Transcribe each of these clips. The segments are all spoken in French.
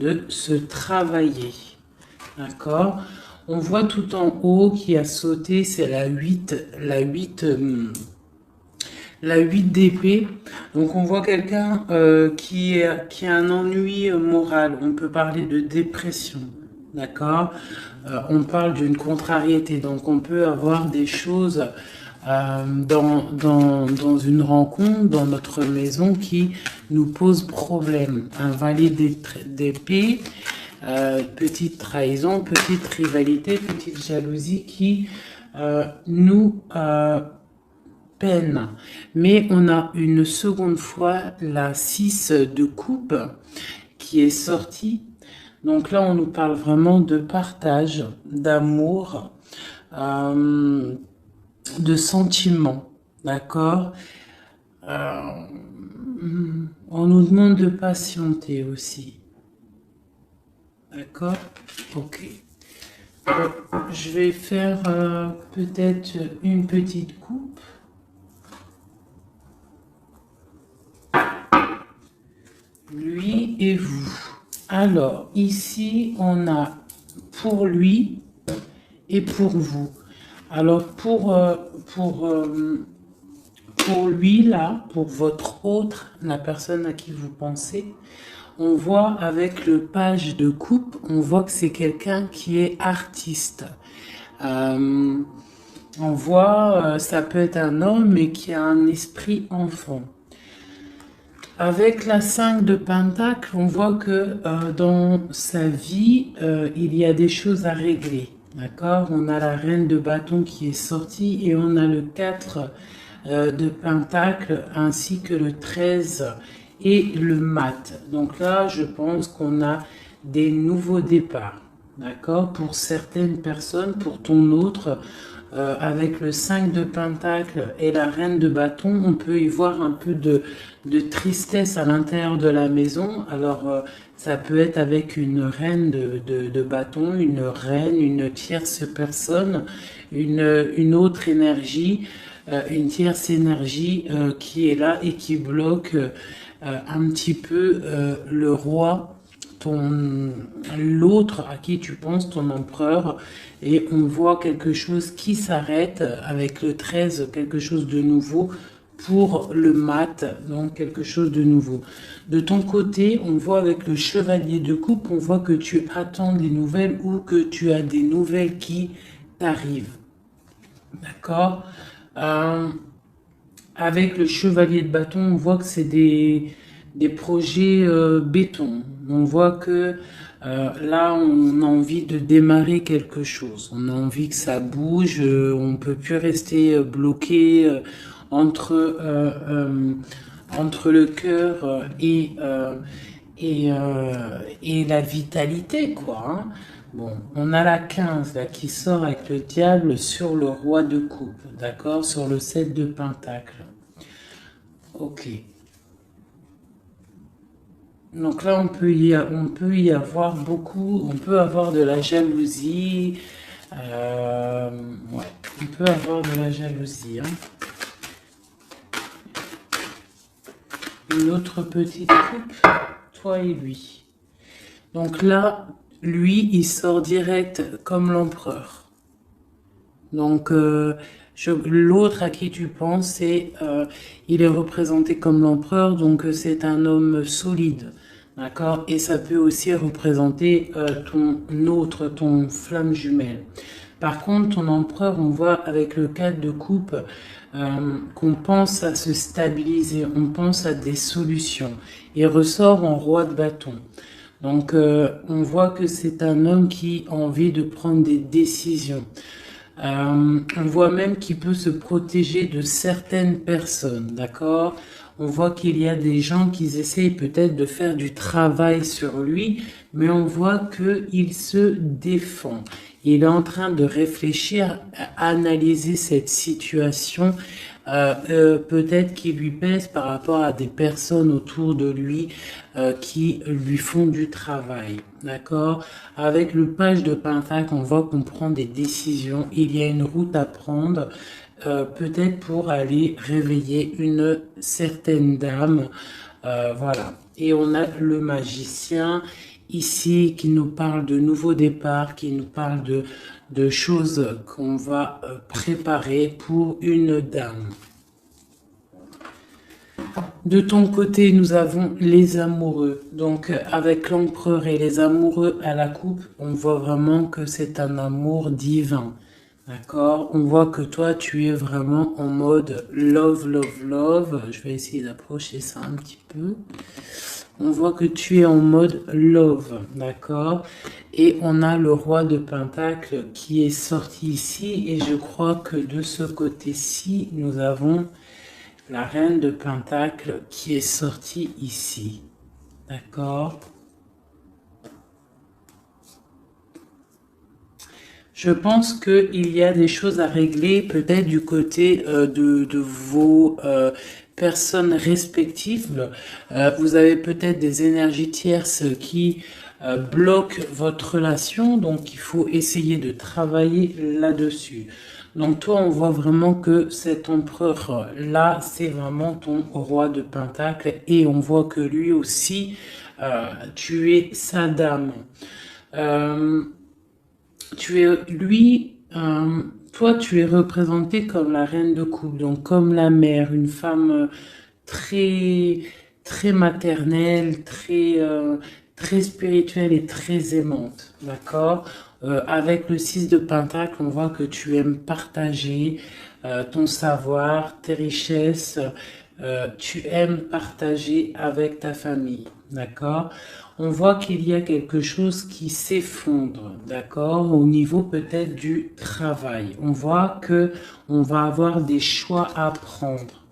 de se travailler. D'accord? On voit tout en haut qui a sauté, c'est la 8 d'épée. Donc on voit quelqu'un qui a un ennui moral. On peut parler de dépression. D'accord? On parle d'une contrariété. Donc on peut avoir des choses dans une rencontre, dans notre maison, qui nous posent problème. Un valet d'épée, petite trahison, petite rivalité, petite jalousie qui nous peine. Mais on a une seconde fois la 6 de coupe qui est sortie. Donc là, on nous parle vraiment de partage, d'amour, de sentiments. D'accord? On nous demande de patienter aussi. D'accord? Ok. Je vais faire peut-être une petite coupe. Lui et vous. Alors, ici, on a pour lui et pour vous. Alors, pour lui, là, pour votre autre, la personne à qui vous pensez, on voit avec le page de coupe, on voit que c'est quelqu'un qui est artiste. On voit, ça peut être un homme, mais qui a un esprit enfant. Avec la 5 de Pentacle, on voit que dans sa vie, il y a des choses à régler. D'accord? On a la reine de bâton qui est sortie et on a le 4 de Pentacle ainsi que le 13 et le mat. Donc là, je pense qu'on a des nouveaux départs. D'accord? Pour certaines personnes, pour ton autre, avec le 5 de Pentacle et la reine de bâton, on peut y voir un peu de tristesse à l'intérieur de la maison. Alors, ça peut être avec une reine de bâton, une reine, une tierce personne, une autre énergie, une tierce énergie qui est là et qui bloque un petit peu le roi, l'autre à qui tu penses, ton empereur, et on voit quelque chose qui s'arrête avec le 13, quelque chose de nouveau pour le mat, donc quelque chose de nouveau. De ton côté, on voit avec le chevalier de coupe, on voit que tu attends des nouvelles ou que tu as des nouvelles qui t'arrivent. D'accord? Avec le chevalier de bâton, on voit que c'est des projets béton. On voit que là, on a envie de démarrer quelque chose. On a envie que ça bouge. On peut plus rester bloqué entre le cœur et la vitalité, quoi. Hein. Bon, on a la 15 là qui sort avec le diable sur le roi de coupe, d'accord? Sur le 7 de pentacle. Ok. Donc là, on peut y avoir beaucoup, on peut avoir de la jalousie. Ouais, on peut avoir de la jalousie. Hein. Une autre petite coupe, toi et lui. Donc là, lui, il sort direct comme l'empereur. Donc, l'autre à qui tu penses, il est représenté comme l'empereur, donc c'est un homme solide, d'accord? Et ça peut aussi représenter ton flamme jumelle. Par contre, ton empereur, on voit avec le 4 de coupe qu'on pense à se stabiliser, on pense à des solutions. Il ressort en roi de bâton. Donc, on voit que c'est un homme qui a envie de prendre des décisions. On voit même qu'il peut se protéger de certaines personnes, d'accord? On voit qu'il y a des gens qui essayent peut-être de faire du travail sur lui, mais on voit qu'il se défend. Il est en train de réfléchir, à analyser cette situation, peut-être qui lui pèse par rapport à des personnes autour de lui qui lui font du travail, d'accord? Avec le page de Pentacle, on voit qu'on prend des décisions. Il y a une route à prendre, peut-être pour aller réveiller une certaine dame, voilà. Et on a le magicien ici qui nous parle de nouveaux départs, qui nous parle de choses qu'on va préparer pour une dame. De ton côté, nous avons les amoureux. Donc, avec l'empereur et les amoureux à la coupe, on voit vraiment que c'est un amour divin. D'accord? On voit que toi, tu es vraiment en mode love, love, love. Je vais essayer d'approcher ça un petit peu. On voit que tu es en mode love, d'accord? Et on a le roi de Pentacle qui est sorti ici. Et je crois que de ce côté-ci, nous avons la reine de Pentacle qui est sortie ici. D'accord? Je pense qu'il y a des choses à régler peut-être du côté de vos personnes respectives. Vous avez peut-être des énergies tierces qui bloquent votre relation, donc il faut essayer de travailler là-dessus. Donc toi, on voit vraiment que cet empereur-là, c'est vraiment ton roi de Pentacle et on voit que lui aussi, tu es sa dame. Toi, tu es représentée comme la reine de coupe, donc comme la mère, une femme très, très maternelle, très spirituelle et très aimante, d'accord? Avec le 6 de Pentacle, on voit que tu aimes partager ton savoir, tes richesses, tu aimes partager avec ta famille, d'accord? On voit qu'il y a quelque chose qui s'effondre, d'accord, au niveau peut-être du travail. On voit que on va avoir des choix à prendre.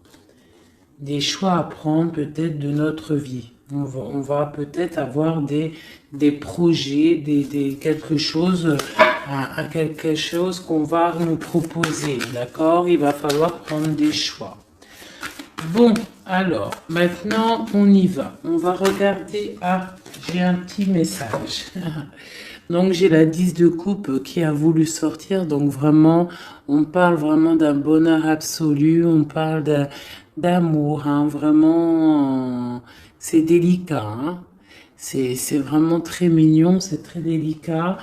Des choix à prendre peut-être de notre vie. On va peut-être avoir des projets, quelque chose, quelque chose qu'on va nous proposer, d'accord? Il va falloir prendre des choix. Bon, alors, maintenant, on y va. On va regarder. Ah, j'ai un petit message. Donc, j'ai la 10 de coupe qui a voulu sortir. Donc, vraiment, on parle vraiment d'un bonheur absolu. On parle d'amour. Hein, vraiment, c'est délicat. Hein. C'est vraiment très mignon. C'est très délicat.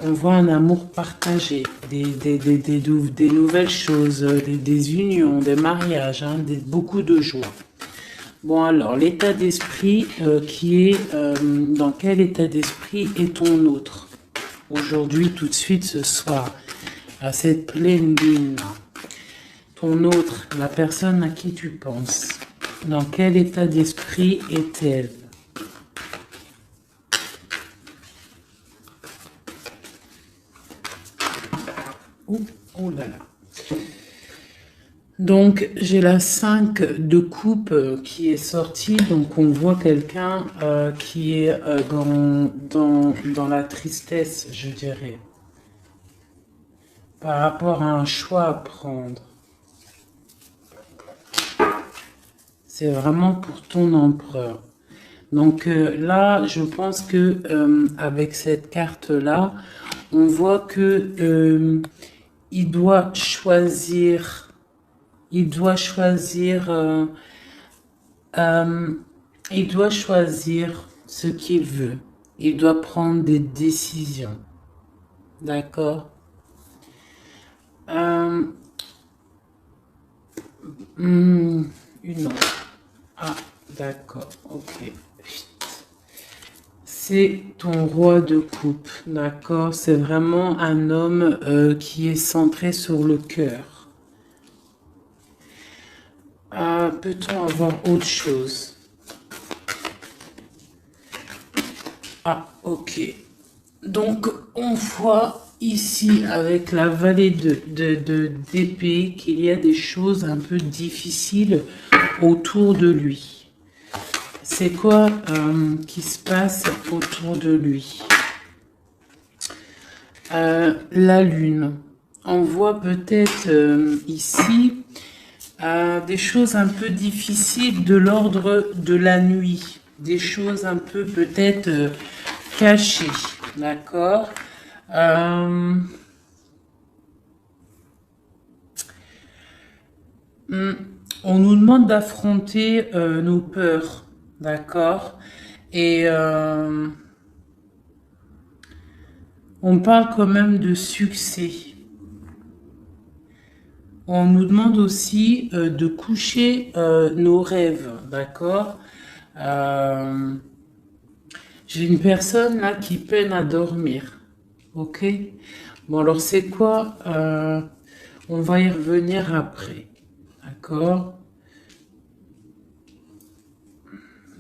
On voit un amour partagé, des nouvelles choses, des unions, des mariages, hein, beaucoup de joie. Bon alors, l'état d'esprit dans quel état d'esprit est ton autre? Aujourd'hui, tout de suite, ce soir, à cette pleine lune, ton autre, la personne à qui tu penses, dans quel état d'esprit est-elle? Oh là là. Donc, j'ai la 5 de coupe qui est sortie. Donc, on voit quelqu'un qui est dans la tristesse, je dirais, par rapport à un choix à prendre. C'est vraiment pour ton empereur. Donc là, je pense que avec cette carte-là, on voit que il doit choisir. Il doit choisir, il doit choisir ce qu'il veut. Il doit prendre des décisions. D'accord? Une autre. Ah, d'accord. Ok. C'est ton roi de coupe. D'accord? C'est vraiment un homme qui est centré sur le cœur. Peut-on avoir autre chose? Ah, ok. Donc, on voit ici, avec la vallée d'épée, qu'il y a des choses un peu difficiles autour de lui. C'est quoi qui se passe autour de lui? La lune. On voit peut-être ici des choses un peu difficiles de l'ordre de la nuit, des choses un peu peut-être cachées, d'accord? On nous demande d'affronter nos peurs, d'accord? Et On parle quand même de succès. On nous demande aussi de coucher nos rêves, d'accord? J'ai une personne là qui peine à dormir, ok? Bon alors c'est quoi? On va y revenir après, d'accord?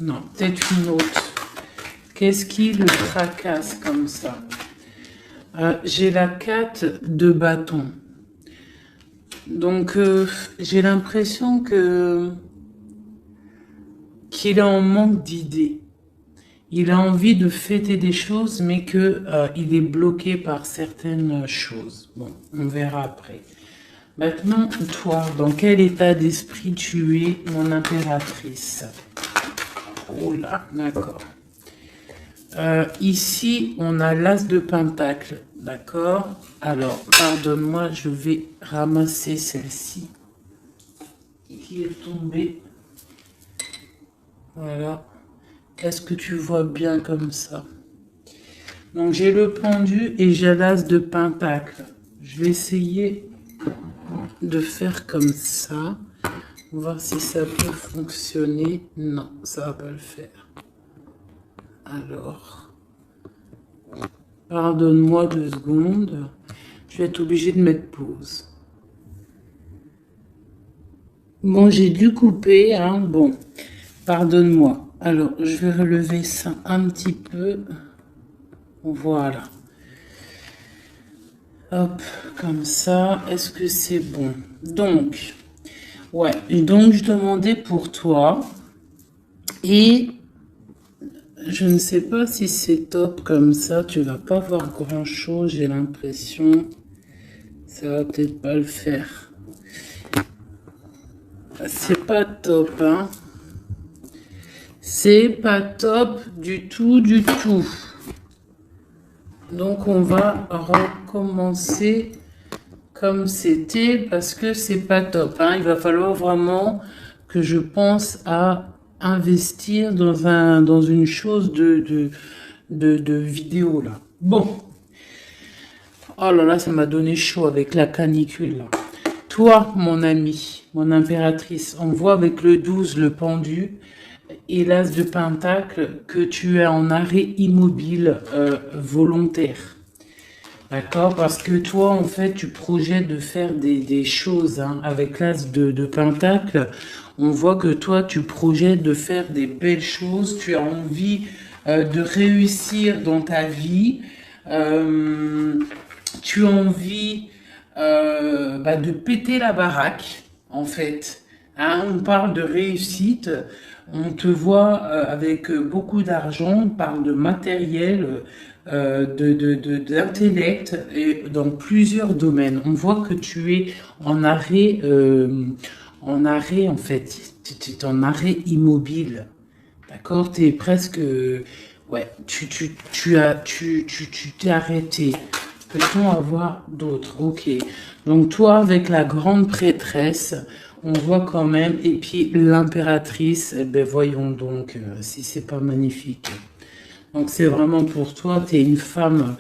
Non, peut-être une autre. Qu'est-ce qui le tracasse comme ça? J'ai la 4 de bâton. Donc j'ai l'impression que qu'il est en manque d'idées. Il a envie de fêter des choses, mais que il est bloqué par certaines choses. Bon, on verra après. Maintenant, toi, dans quel état d'esprit tu es, mon impératrice? Oh là, d'accord. Ici, on a l'as de pentacle, d'accord? Alors, pardonne-moi, je vais ramasser celle-ci qui est tombée. Voilà. Est-ce que tu vois bien comme ça? Donc, j'ai le pendu et j'ai l'as de pentacle. Je vais essayer de faire comme ça. On va voir si ça peut fonctionner. Non, ça va pas le faire. Alors, pardonne-moi 2 secondes. Je vais être obligée de mettre pause. Bon, j'ai dû couper, hein. Bon, pardonne-moi. Alors, je vais relever ça un petit peu. Voilà. Hop, comme ça. Est-ce que c'est bon? Donc, ouais. Donc, je demandais pour toi. Et je ne sais pas si c'est top comme ça. Tu vas pas voir grand-chose, j'ai l'impression. Ça va peut-être pas le faire. C'est pas top, hein. C'est pas top du tout, du tout. Donc on va recommencer comme c'était parce que c'est pas top, hein. Il va falloir vraiment que je pense à investir dans une chose de vidéo là. Bon. Oh là là, ça m'a donné chaud avec la canicule là. Toi, mon ami, mon impératrice, on voit avec le 12, le pendu, et l'as de pentacle, que tu es en arrêt immobile volontaire. D'accord? Parce que toi, en fait, tu projettes de faire des choses, hein. Avec l'as de pentacle, on voit que toi, tu projettes de faire des belles choses. Tu as envie de réussir dans ta vie. Tu as envie de péter la baraque, en fait. Hein, on parle de réussite, on te voit avec beaucoup d'argent, on parle de matériel, d'intellect, et dans plusieurs domaines. On voit que tu es en arrêt en fait, tu es en arrêt immobile. D'accord? Tu es presque... ouais, tu t'es arrêté. Peut-on avoir d'autres? Ok. Donc toi, avec la grande prêtresse, on voit quand même, et puis l'impératrice, eh ben voyons donc si c'est pas magnifique. Donc c'est vraiment pour toi, tu es une femme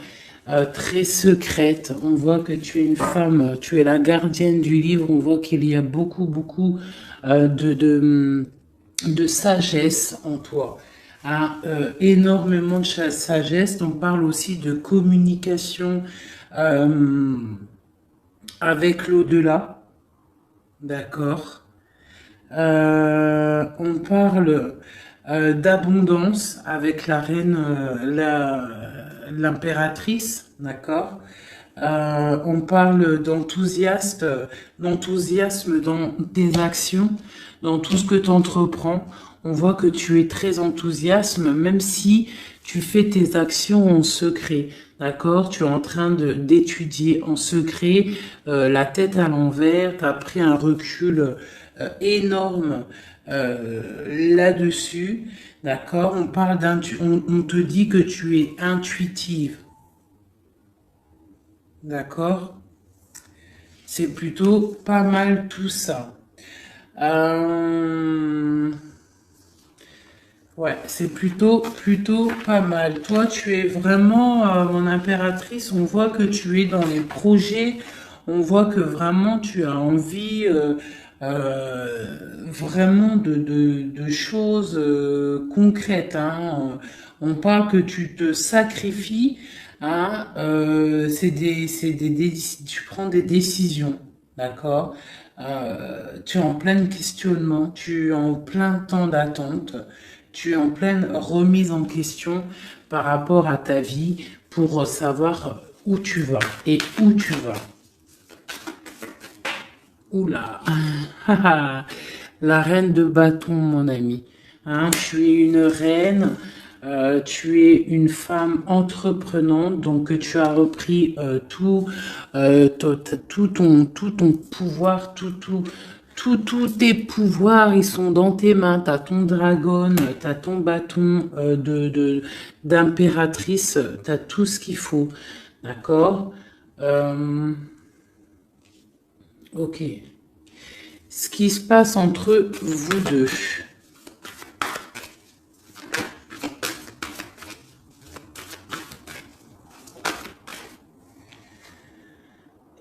très secrète. On voit que tu es une femme, tu es la gardienne du livre. On voit qu'il y a beaucoup, beaucoup de sagesse en toi. Hein, énormément de sagesse. On parle aussi de communication euh, avec l'au-delà. D'accord. On parle d'abondance avec la reine, l'impératrice, d'accord. On parle d'enthousiasme dans tes actions, dans tout ce que tu entreprends. On voit que tu es très enthousiaste, même si tu fais tes actions en secret. D'accord? Tu es en train d'étudier en secret, la tête à l'envers, tu as pris un recul énorme là-dessus. D'accord? On te dit que tu es intuitive. D'accord? C'est plutôt pas mal tout ça. Euh, Ouais, c'est plutôt pas mal. Toi, tu es vraiment mon impératrice. On voit que tu es dans les projets. On voit que vraiment tu as envie vraiment de choses concrètes, hein. On parle que tu te sacrifies, hein. Tu prends des décisions, d'accord? Tu es en plein questionnement, tu es en plein temps d'attente, tu es en pleine remise en question par rapport à ta vie pour savoir où tu vas et où tu vas. Oula, la reine de bâton, mon ami. Hein, tu es une reine, tu es une femme entreprenante, donc tu as repris tout ton pouvoir, tous tes pouvoirs, ils sont dans tes mains. T'as ton dragon, t'as ton bâton d'impératrice, t'as tout ce qu'il faut, d'accord? Euh, ok. Ce qui se passe entre vous deux.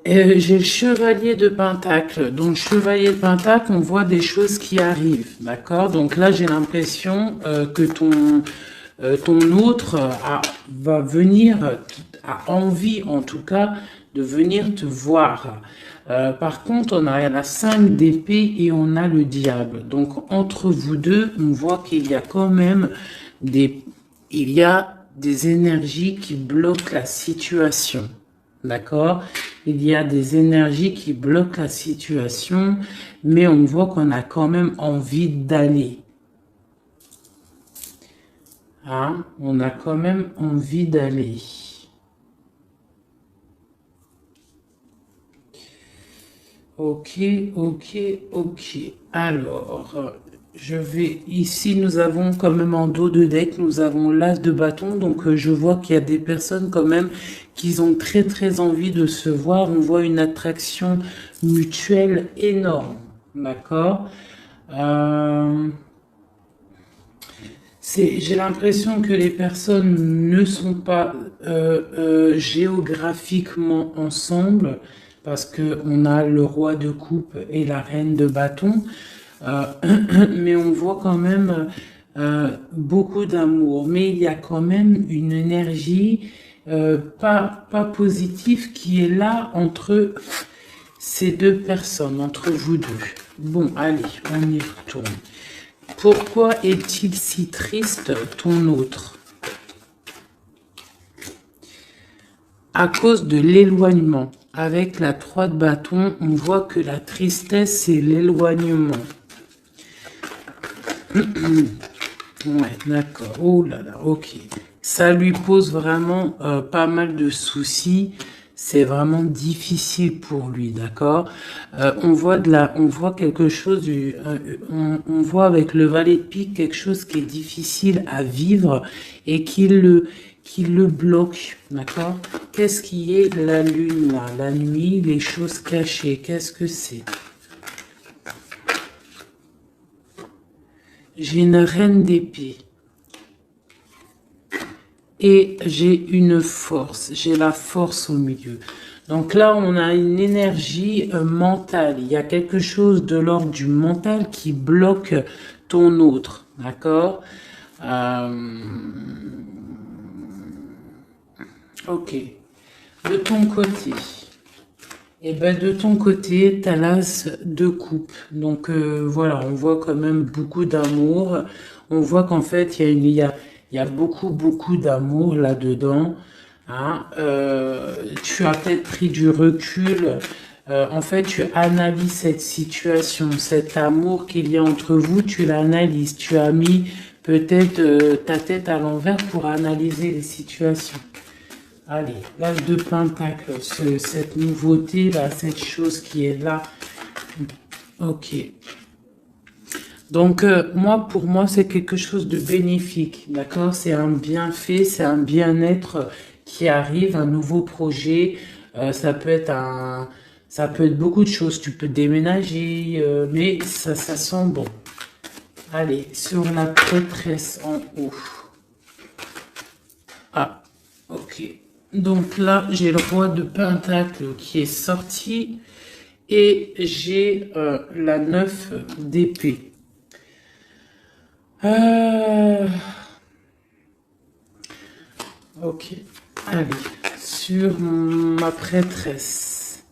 J'ai le chevalier de Pentacle. Donc, chevalier de Pentacle, on voit des choses qui arrivent. D'accord? Donc là, j'ai l'impression que ton autre va venir, a envie en tout cas, de venir te voir. Par contre, on a la 5 d'épée et on a le diable. Donc, entre vous deux, on voit qu'il y a quand même il y a des énergies qui bloquent la situation. D'accord? Il y a des énergies qui bloquent la situation, mais on voit qu'on a quand même envie d'aller. Hein? On a quand même envie d'aller. Ok, ok, ok. Alors, je vais... Ici, nous avons quand même en dos de deck, nous avons l'as de bâton. Donc, je vois qu'il y a des personnes quand même qui ont très, très envie de se voir. On voit une attraction mutuelle énorme. D'accord? J'ai l'impression que les personnes ne sont pas géographiquement ensemble parce que on a le roi de coupe et la reine de bâton, euh, mais on voit quand même beaucoup d'amour. Mais il y a quand même une énergie pas positive qui est là entre ces deux personnes, entre vous deux. Bon, allez, on y retourne. Pourquoi est-il si triste, ton autre? À cause de l'éloignement. Avec la 3 de bâton, on voit que la tristesse, c'est l'éloignement. Ouais, d'accord. Oh là là, ok. Ça lui pose vraiment pas mal de soucis. C'est vraiment difficile pour lui, d'accord. On voit quelque chose, on voit avec le valet de pique quelque chose qui est difficile à vivre et qui le bloque, d'accord. Qu'est-ce qui est la lune là, la nuit, les choses cachées, qu'est-ce que c'est? J'ai une reine d'épée. Et j'ai une force, j'ai la force au milieu. Donc là, on a une énergie mentale. Il y a quelque chose de l'ordre du mental qui bloque ton autre, d'accord? Ok. De ton côté, eh ben de ton côté, t'as l'as de coupe. Donc voilà, on voit quand même beaucoup d'amour. On voit qu'en fait, il y a beaucoup d'amour là-dedans. Hein. Tu as peut-être pris du recul. En fait, tu analyses cette situation, cet amour qu'il y a entre vous, tu l'analyses. Tu as mis peut-être ta tête à l'envers pour analyser les situations. Allez, l'as de pentacle, cette nouveauté là, cette chose qui est là. Ok. Donc moi, pour moi, c'est quelque chose de bénéfique, d'accord? C'est un bienfait, c'est un bien-être qui arrive, un nouveau projet. Ça peut être beaucoup de choses. Tu peux déménager, mais ça sent bon. Allez, sur la prêtresse en haut. Ah, ok. Donc là, j'ai le roi de Pentacle qui est sorti. Et j'ai la 9 d'épée. Ok. Allez, sur ma prêtresse,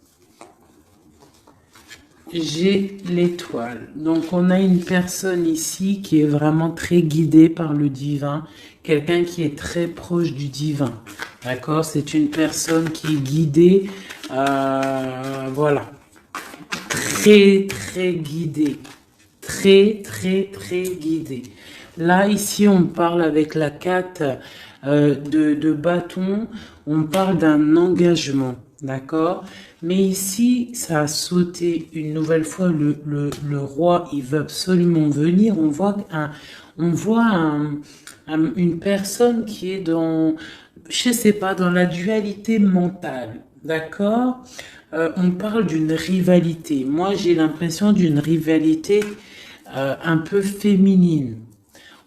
j'ai l'étoile. Donc on a une personne ici qui est vraiment très guidée par le divin. Quelqu'un qui est très proche du divin. D'accord? C'est une personne qui est guidée. Voilà. Très guidé, très guidé. Là ici on parle avec la 4 de bâton, on parle d'un engagement, d'accord, mais ici ça a sauté une nouvelle fois. Le roi il veut absolument venir. Une personne qui est dans, je sais pas, dans la dualité mentale, d'accord. On parle d'une rivalité. Moi, j'ai l'impression d'une rivalité un peu féminine.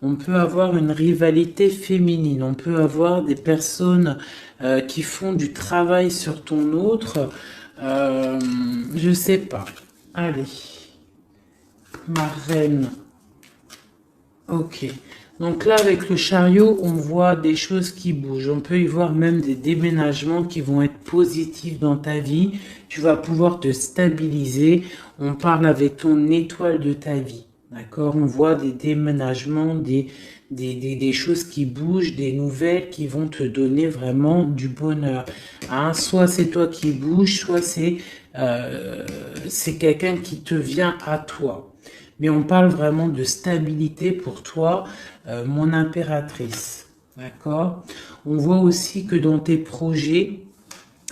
On peut avoir une rivalité féminine. On peut avoir des personnes qui font du travail sur ton autre. Je sais pas. Allez. Ma reine. Ok. Donc là, avec le chariot, on voit des choses qui bougent. On peut y voir même des déménagements qui vont être positifs dans ta vie. Tu vas pouvoir te stabiliser. On parle avec ton étoile de ta vie. D'accord? On voit des déménagements, des choses qui bougent, des nouvelles qui vont te donner vraiment du bonheur. Hein? Soit c'est toi qui bouges, soit c'est quelqu'un qui te vient à toi. Mais on parle vraiment de stabilité pour toi, mon impératrice. D'accord? On voit aussi que dans tes projets,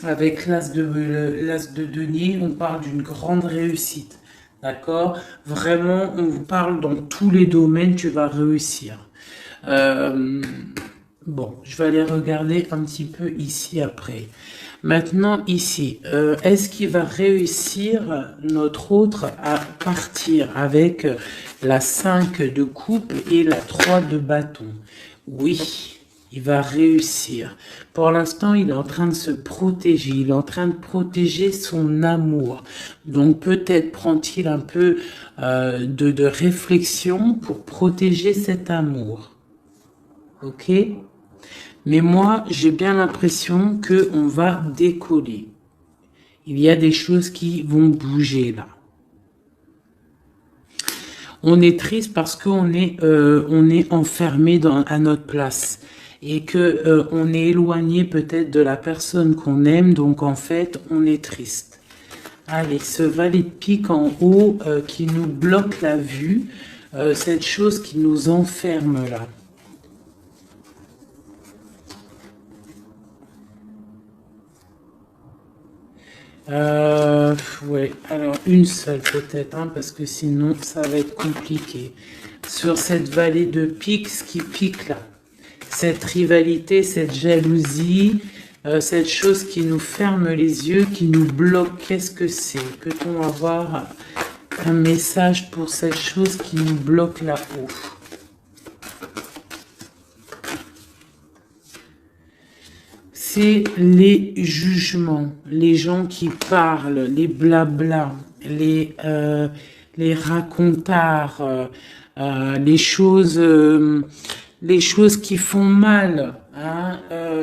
avec l'as de denier, on parle d'une grande réussite. D'accord? Vraiment, on vous parle dans tous les domaines, tu vas réussir. Bon, je vais aller regarder un petit peu ici après. Maintenant, ici, est-ce qu'il va réussir notre autre à partir avec la 5 de coupe et la 3 de bâton? Oui, il va réussir. Pour l'instant, il est en train de se protéger. Il est en train de protéger son amour. Donc, peut-être prend-il un peu de réflexion pour protéger cet amour. Ok? Mais moi, j'ai bien l'impression qu'on va décoller. Il y a des choses qui vont bouger là. On est triste parce qu'on est, on est enfermé à notre place. Et que on est éloigné peut-être de la personne qu'on aime. Donc en fait, on est triste. Allez, ce valet de pique en haut qui nous bloque la vue. Cette chose qui nous enferme là. Ouais, alors une seule peut-être, hein, parce que sinon ça va être compliqué. Sur cette vallée de pique, ce qui pique là, cette rivalité, cette jalousie, cette chose qui nous ferme les yeux, qui nous bloque, qu'est-ce que c'est? Peut-on avoir un message pour cette chose qui nous bloque là-haut? C'est les jugements, les gens qui parlent, les blablas, les racontards, les choses qui font mal. Hein.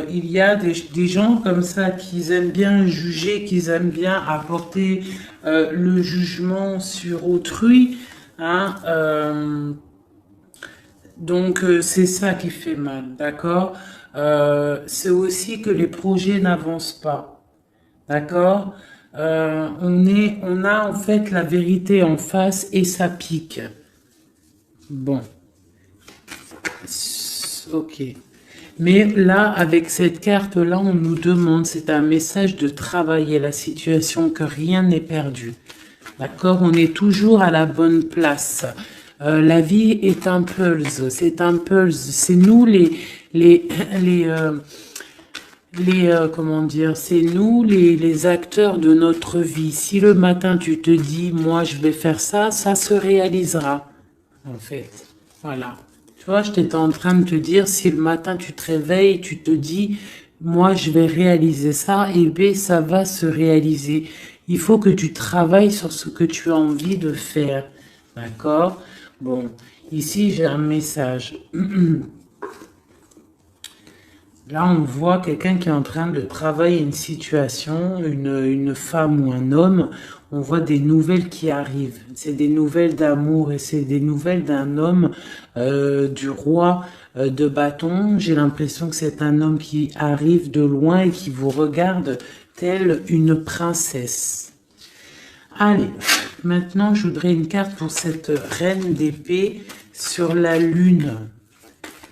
Il y a des gens comme ça qui aiment bien juger, qui aiment bien apporter le jugement sur autrui. Hein. Donc, c'est ça qui fait mal, d'accord? C'est aussi que les projets n'avancent pas, d'accord? On a en fait la vérité en face et ça pique. Bon, ok. Mais là, avec cette carte-là, on nous demande, c'est un message de travailler la situation, que rien n'est perdu. D'accord? On est toujours à la bonne place. La vie est un pulse, c'est un pulse. C'est nous comment dire, c'est nous les acteurs de notre vie. Si le matin tu te dis, moi je vais faire ça, ça se réalisera. en fait. Voilà. Tu vois, j'étais en train de te dire, si le matin tu te réveilles, tu te dis, moi je vais réaliser ça, et bien ça va se réaliser. Il faut que tu travailles sur ce que tu as envie de faire. D'accord? Bon, ici j'ai un message. Là, on voit quelqu'un qui est en train de travailler une situation, une femme ou un homme. On voit des nouvelles qui arrivent. C'est des nouvelles d'amour et c'est des nouvelles d'un homme, du roi de bâton. J'ai l'impression que c'est un homme qui arrive de loin et qui vous regarde telle une princesse. Allez, maintenant je voudrais une carte pour cette reine d'épée sur la lune.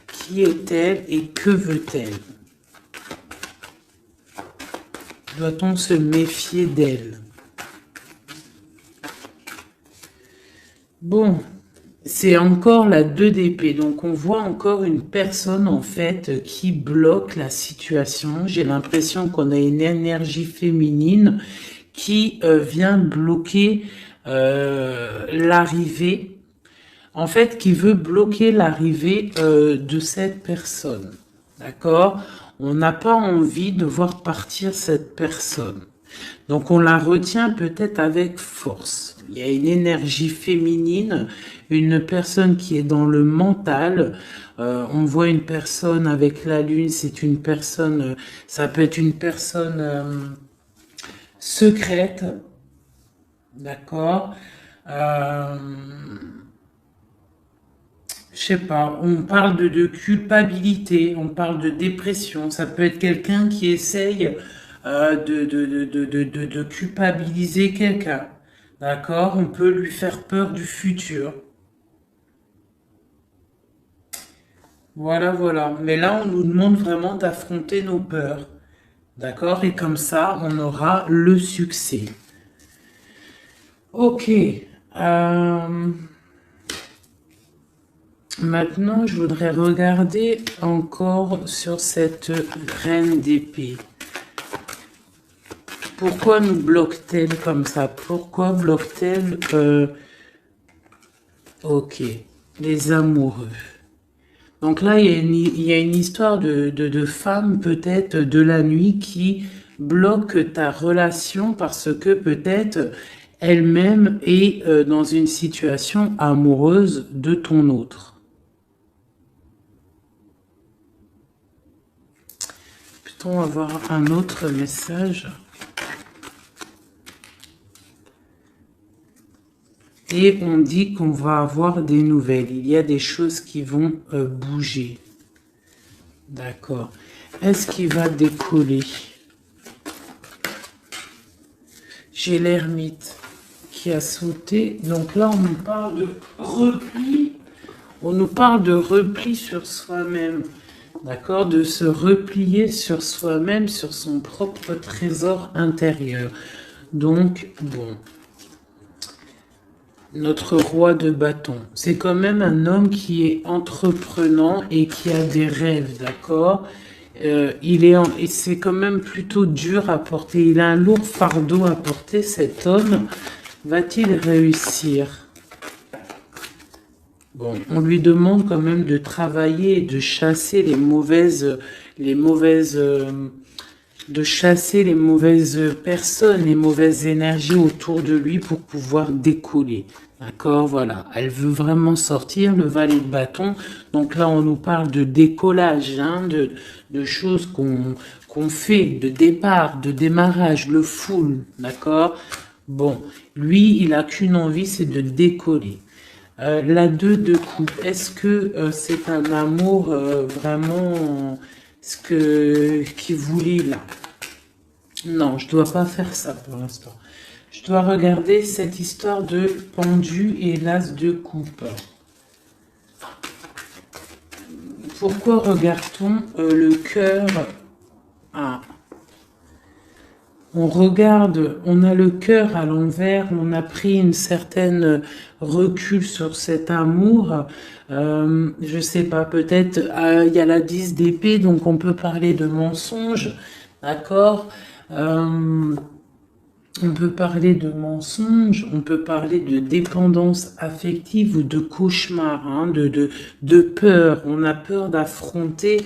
Qui est-elle et que veut-elle? Doit-on se méfier d'elle? Bon, c'est encore la 2 d'épée. Donc on voit encore une personne en fait qui bloque la situation. J'ai l'impression qu'on a une énergie féminine qui vient bloquer l'arrivée. En fait, qui veut bloquer l'arrivée de cette personne. D'accord? On n'a pas envie de voir partir cette personne. Donc, on la retient peut-être avec force. Il y a une énergie féminine, une personne qui est dans le mental. On voit une personne avec la lune, c'est une personne, ça peut être une personne secrète. D'accord? Je sais pas, on parle de culpabilité, on parle de dépression, ça peut être quelqu'un qui essaye de culpabiliser quelqu'un, d'accord? On peut lui faire peur du futur. Voilà, voilà. Mais là, on nous demande vraiment d'affronter nos peurs, d'accord? Et comme ça, on aura le succès. Ok. Maintenant, je voudrais regarder encore sur cette reine d'épée. Pourquoi nous bloque-t-elle comme ça? Pourquoi bloque-t-elle ok, les amoureux. Donc là, il y a une histoire de femme, peut-être, de la nuit qui bloque ta relation parce que peut-être elle-même est dans une situation amoureuse de ton autre. Peut-on avoir un autre message? Et on dit qu'on va avoir des nouvelles. Il y a des choses qui vont bouger. D'accord. Est-ce qu'il va décoller? J'ai l'ermite qui a sauté. Donc là, on nous parle de repli. On nous parle de repli sur soi-même. D'accord? De se replier sur soi-même, sur son propre trésor intérieur. Donc, bon. Notre roi de bâton. C'est quand même un homme qui est entreprenant et qui a des rêves, d'accord? Et c'est quand même plutôt dur à porter. Il a un lourd fardeau à porter, cet homme. Va-t-il réussir? Bon, on lui demande quand même de travailler et de chasser de chasser les mauvaises personnes, les mauvaises énergies autour de lui pour pouvoir décoller. D'accord, voilà. Elle veut vraiment sortir, le valet de bâton. Donc là, on nous parle de décollage, hein, de choses qu'on fait, de départ, de démarrage, le full, d'accord? Bon, lui, il a qu'une envie, c'est de décoller. La 2 de coupe, est-ce que c'est un amour vraiment qu'il voulait là? Non, je dois pas faire ça pour l'instant. Je dois regarder cette histoire de pendu et l'as de coupe. Pourquoi regarde-t-on le cœur? Ah. On regarde, on a le cœur à l'envers, on a pris une certaine recul sur cet amour. Je sais pas, peut-être il y a la 10 d'épée, donc on peut parler de mensonge, d'accord? On peut parler de mensonge, on peut parler de dépendance affective ou de cauchemar, hein, de peur. On a peur d'affronter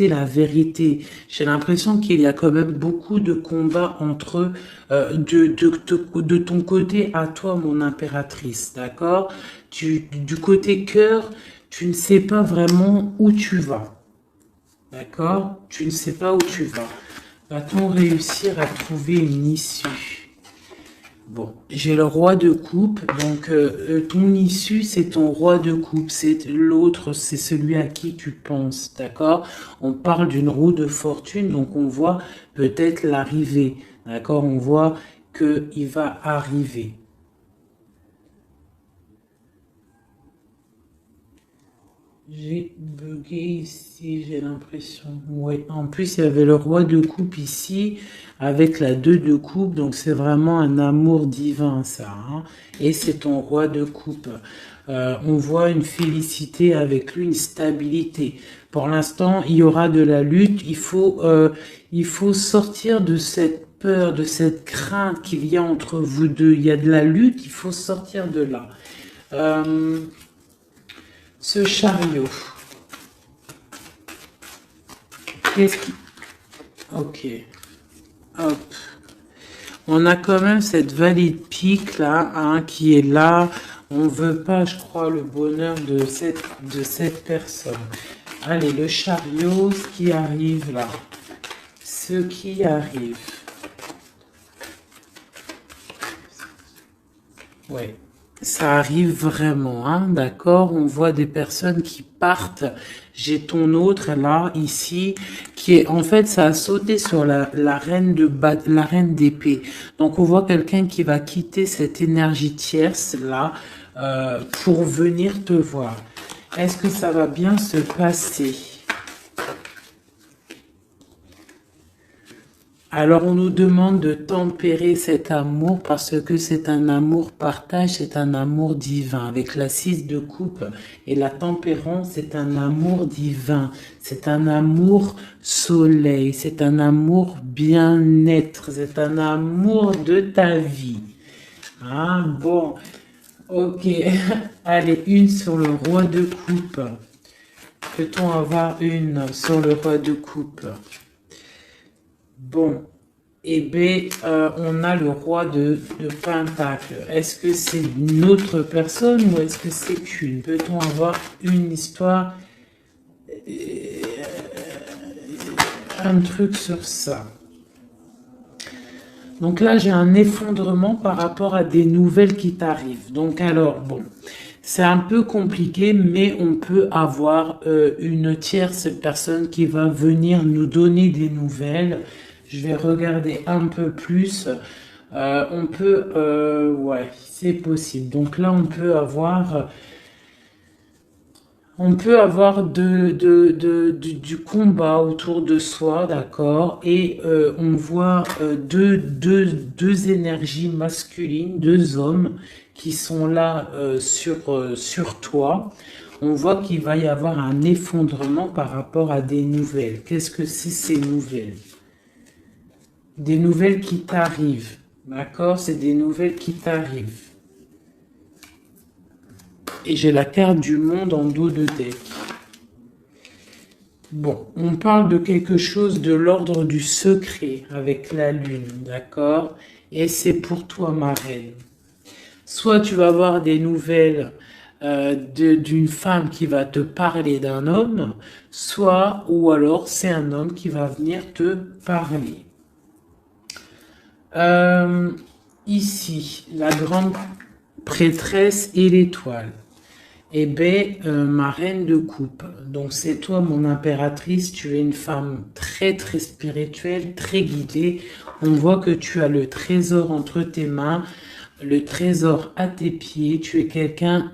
la vérité. J'ai l'impression qu'il y a quand même beaucoup de combats entre de ton côté à toi, mon impératrice, d'accord? Du côté cœur, tu ne sais pas vraiment où tu vas, d'accord? Tu ne sais pas où tu vas. Va-t-on réussir à trouver une issue? Bon, j'ai le roi de coupe, donc ton issue, c'est ton roi de coupe, c'est l'autre, c'est celui à qui tu penses, d'accord? On parle d'une roue de fortune, donc on voit peut-être l'arrivée, d'accord? On voit qu'il va arriver. J'ai bugué ici, j'ai l'impression. Oui, en plus, il y avait le roi de coupe ici, avec la 2 de coupe, donc c'est vraiment un amour divin, ça, hein. Et c'est ton roi de coupe. On voit une félicité avec lui, une stabilité. Pour l'instant, il y aura de la lutte. Il faut sortir de cette peur, de cette crainte qu'il y a entre vous deux. Il y a de la lutte, il faut sortir de là. Euh, ce chariot. Qu'est-ce qui... Ok. Hop. On a quand même cette vallée de pique là, hein, qui est là. On veut pas, je crois, le bonheur de cette personne. Allez, le chariot, ce qui arrive là. Ce qui arrive. Ouais. Ça arrive vraiment, hein, d'accord? On voit des personnes qui partent. J'ai ton autre là, ici, qui est, en fait, ça a sauté sur la reine la reine d'épée. Donc, on voit quelqu'un qui va quitter cette énergie tierce là, pour venir te voir. Est-ce que ça va bien se passer? Alors on nous demande de tempérer cet amour parce que c'est un amour partage, c'est un amour divin. Avec la 6 de coupe et la tempérance, c'est un amour divin. C'est un amour soleil, c'est un amour bien-être, c'est un amour de ta vie. Ah bon, ok. Allez, une sur le roi de coupe. Peut-on avoir une sur le roi de coupe? Bon, et B, on a le roi de Pentacle. Est-ce que c'est une autre personne ou est-ce que c'est qu'une? Peut-on avoir une histoire, un truc sur ça? Donc là, j'ai un effondrement par rapport à des nouvelles qui t'arrivent. Donc alors, bon, c'est un peu compliqué, mais on peut avoir une tierce personne qui va venir nous donner des nouvelles. Je vais regarder un peu plus. On peut, ouais, c'est possible. Donc là, on peut avoir du combat autour de soi, d'accord? Et on voit deux énergies masculines, deux hommes qui sont là sur toi. On voit qu'il va y avoir un effondrement par rapport à des nouvelles. Qu'est-ce que c'est ces nouvelles? Des nouvelles qui t'arrivent, d'accord? C'est des nouvelles qui t'arrivent. Et j'ai la carte du monde en dos de deck. Bon, on parle de quelque chose de l'ordre du secret avec la lune, d'accord? Et c'est pour toi, ma reine. Soit tu vas avoir des nouvelles d'une femme qui va te parler d'un homme, soit, ou alors c'est un homme qui va venir te parler. Ici, la grande prêtresse et l'étoile. Eh bien, ma reine de coupe. Donc, c'est toi, mon impératrice. Tu es une femme très, très spirituelle, très guidée. On voit que tu as le trésor entre tes mains, le trésor à tes pieds. Tu es quelqu'un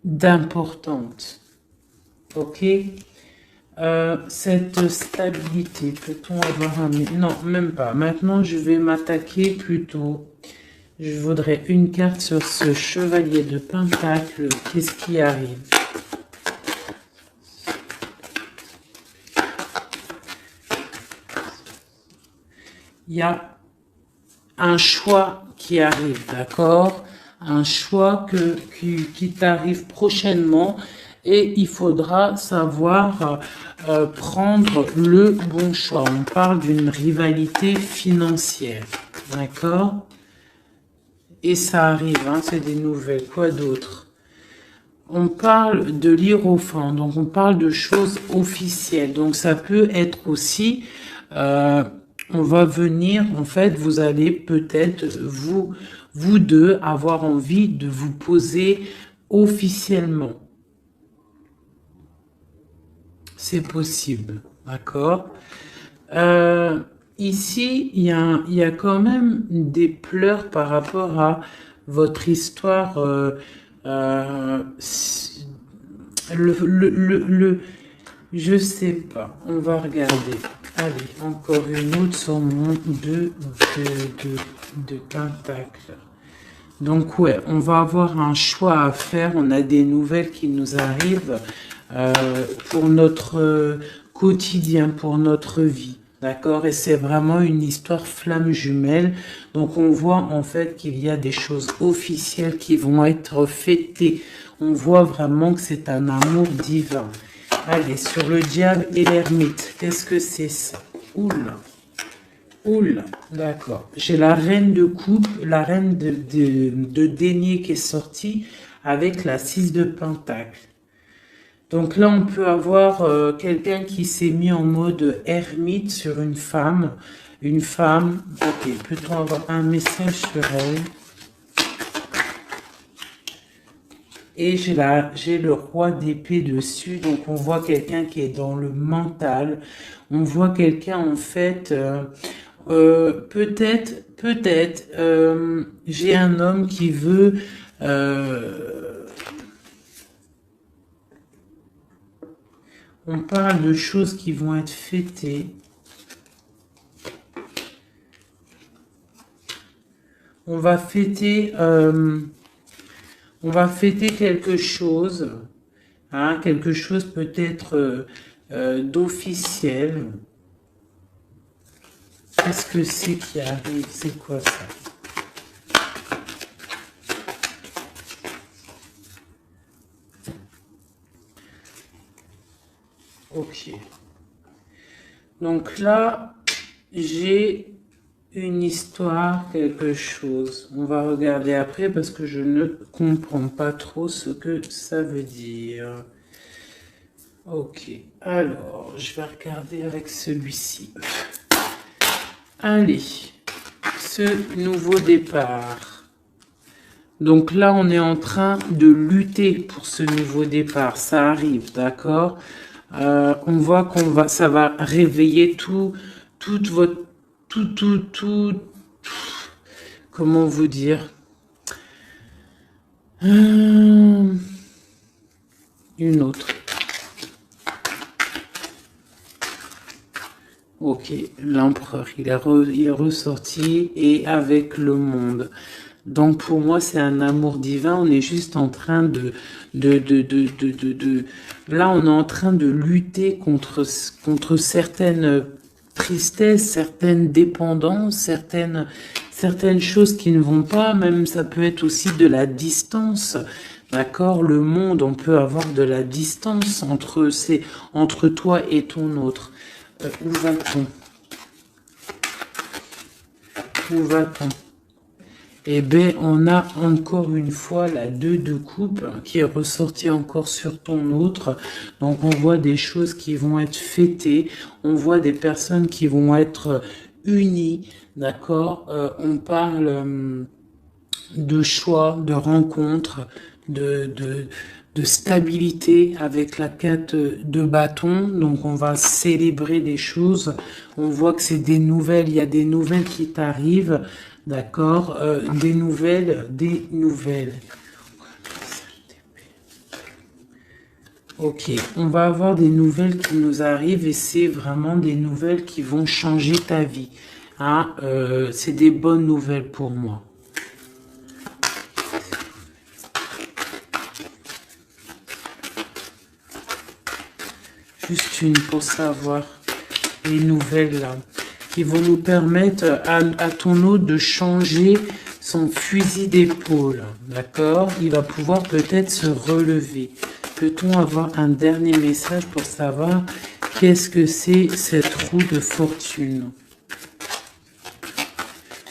d'importante. Ok? Cette stabilité, peut-on avoir un... Non, même pas. Maintenant, je vais m'attaquer plutôt. Je voudrais une carte sur ce chevalier de Pentacle. Qu'est-ce qui arrive? Il y a un choix qui arrive, d'accord? Un choix qui t'arrive prochainement et il faudra savoir prendre le bon choix. On parle d'une rivalité financière, d'accord? Et ça arrive, hein, c'est des nouvelles. Quoi d'autre? On parle de l'hiérophant, donc on parle de choses officielles. Donc ça peut être aussi, on va venir, en fait, vous allez peut-être, vous deux, avoir envie de vous poser officiellement. C'est possible, d'accord? Ici, il y a quand même des pleurs par rapport à votre histoire. Je sais pas. On va regarder. Allez, encore une autre sur mon de pentacles. Donc ouais, on va avoir un choix à faire. On a des nouvelles qui nous arrivent pour notre quotidien, pour notre vie. D'accord? Et c'est vraiment une histoire flamme jumelle. Donc on voit en fait qu'il y a des choses officielles qui vont être fêtées. On voit vraiment que c'est un amour divin. Allez, sur le diable et l'ermite. Qu'est-ce que c'est ça? Oula. Oula, d'accord. J'ai la reine de coupe, la reine de denier qui est sortie avec la 6 de pentacle. Donc là, on peut avoir quelqu'un qui s'est mis en mode ermite sur une femme. Une femme, ok, peut-on avoir un message sur elle? Et j'ai le roi d'épée dessus, donc on voit quelqu'un qui est dans le mental. On voit quelqu'un en fait, peut-être, j'ai un homme qui veut... on parle de choses qui vont être fêtées. On va fêter quelque chose, hein, quelque chose peut-être d'officiel. Qu'est-ce que c'est qui arrive? C'est quoi ça? Ok. Donc là, j'ai une histoire, quelque chose. On va regarder après parce que je ne comprends pas trop ce que ça veut dire. Ok. Alors, je vais regarder avec celui-ci. Allez. Ce nouveau départ. Donc là, on est en train de lutter pour ce nouveau départ. Ça arrive, d'accord? On voit ça va réveiller toute votre, comment vous dire? Une autre. Ok, l'empereur, il est ressorti et avec le monde. Donc pour moi, c'est un amour divin. On est juste en train là, on est en train de lutter contre certaines tristesses, certaines dépendances, certaines choses qui ne vont pas. Même ça peut être aussi de la distance. D'accord? Le monde, on peut avoir de la distance entre toi et ton autre. Où va-t-on? Où va-t-on? Eh bien, on a encore une fois la 2 de coupe qui est ressortie encore sur ton autre. Donc, on voit des choses qui vont être fêtées. On voit des personnes qui vont être unies. D'accord? On parle de choix, de rencontres, de stabilité avec la 4 de bâton. Donc, on va célébrer des choses. On voit que c'est des nouvelles. Il y a des nouvelles qui t'arrivent. D'accord, des nouvelles. Ok, on va avoir des nouvelles qui nous arrivent et c'est vraiment des nouvelles qui vont changer ta vie. Hein, c'est des bonnes nouvelles pour moi. Juste une pour savoir les nouvelles là. qui vont nous permettre à ton hôte de changer son fusil d'épaule. D'accord? Il va pouvoir peut-être se relever. Peut-on avoir un dernier message pour savoir qu'est-ce que c'est cette roue de fortune